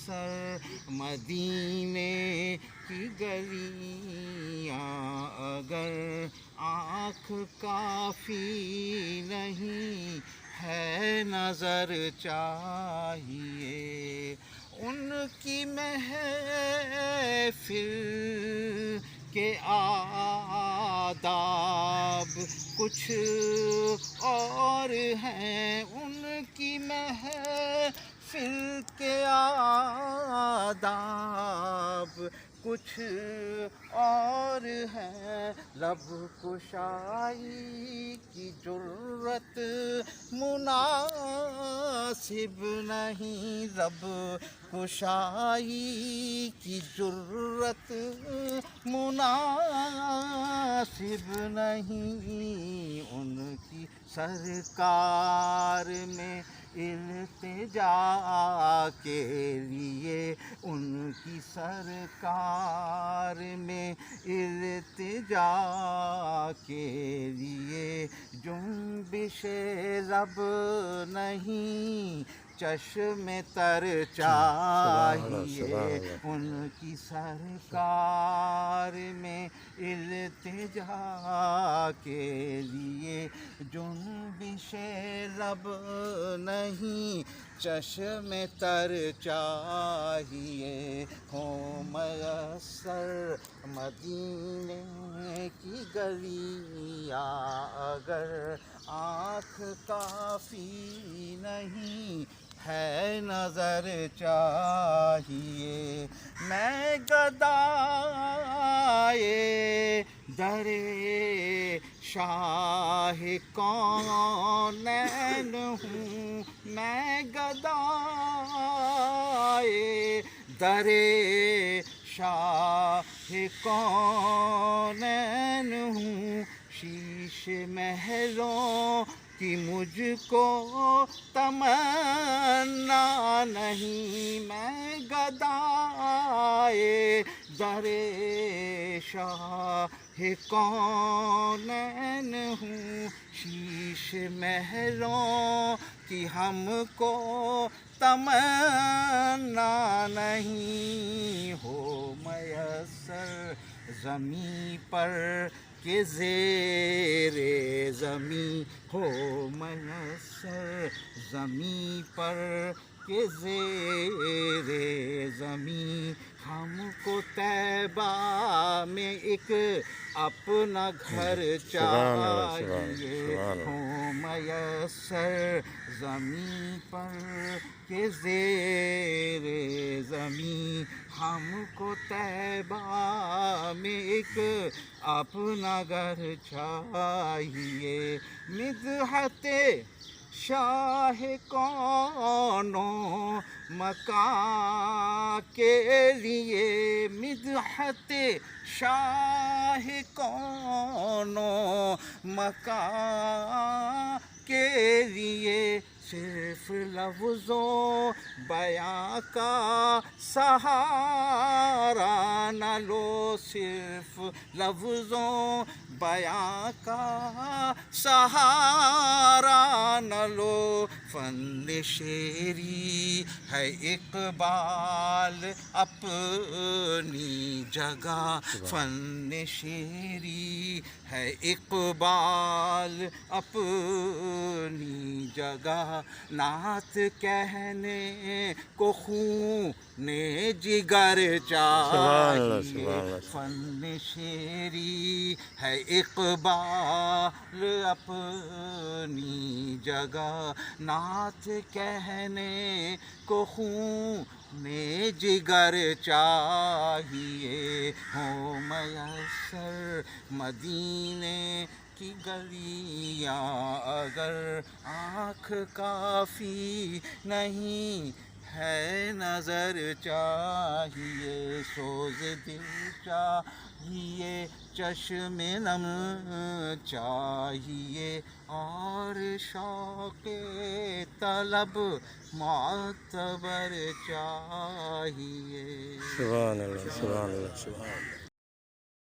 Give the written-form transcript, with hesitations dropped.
میسر مدینے کی گلیاں اگر آنکھ کافی نہیں ہے نظر چاہیے ان کی محفل کے آداب کچھ اور ہیں ان کی محفل کے آداب کچھ اور ہیں لب کشائی کی جرت مناسب نہیں لب کشائی کی جرت مناسب نہیں ان کی سرکار میں التجا کے لیے ان کی سرکار میں التجا کے لیے جنبش لب نہیں چشم تر چاہیے ان کی سرکار میں التجا کے لیے جنبش لب نہیں چشم تر چاہیے ہو میسر مدینے کی گلیاں اگر آنکھ کافی نہیں ہے نظر چاہیے میں گدائے در شاہ کونین ہوں میں گدائے در شاہ کونین ہوں شیش محلوں کی مجھ کو تمنا نہیں میں گدائے در شاہ کونین ہوں شیش محلوں کی ہم کو تمنا نہیں ہو میسر زمیں پر کہ زیر زمیں ہو میسر زمیں پر کہ زیر زمیں ہم کو طیبہ میں ایک اپنا گھر چاہیے ہو میسر زمیں پر کہ زیر زمیں ہم کو طیبہ میں ایک اپنا گھر چاہیے مدحت شاہ کون و مکان کے لیے مدحت شاہ کون و مکان کے لیے صرف لفظوں بیاں کا سہارا نہ لو صرف لفظوں بیاں کا سہارا نہ لو فن شعری ہے اقبال اپنی جگہ فن شعری ہے اقبال اپنی جگہ نعت کہنے کو خون جگر چاہیے فن شعری ہے اقبال اپنی جگہ نعت کہنے کو خون جگر چاہیے ہو میسر مدینے کی گلیاں اگر آنکھ کافی نہیں ہے نظر چاہیے سوز دل چاہیے چشم نم چاہیے اور شوق طلب معتبر چاہیے سبحان اللہ سبحان اللہ سبحان اللہ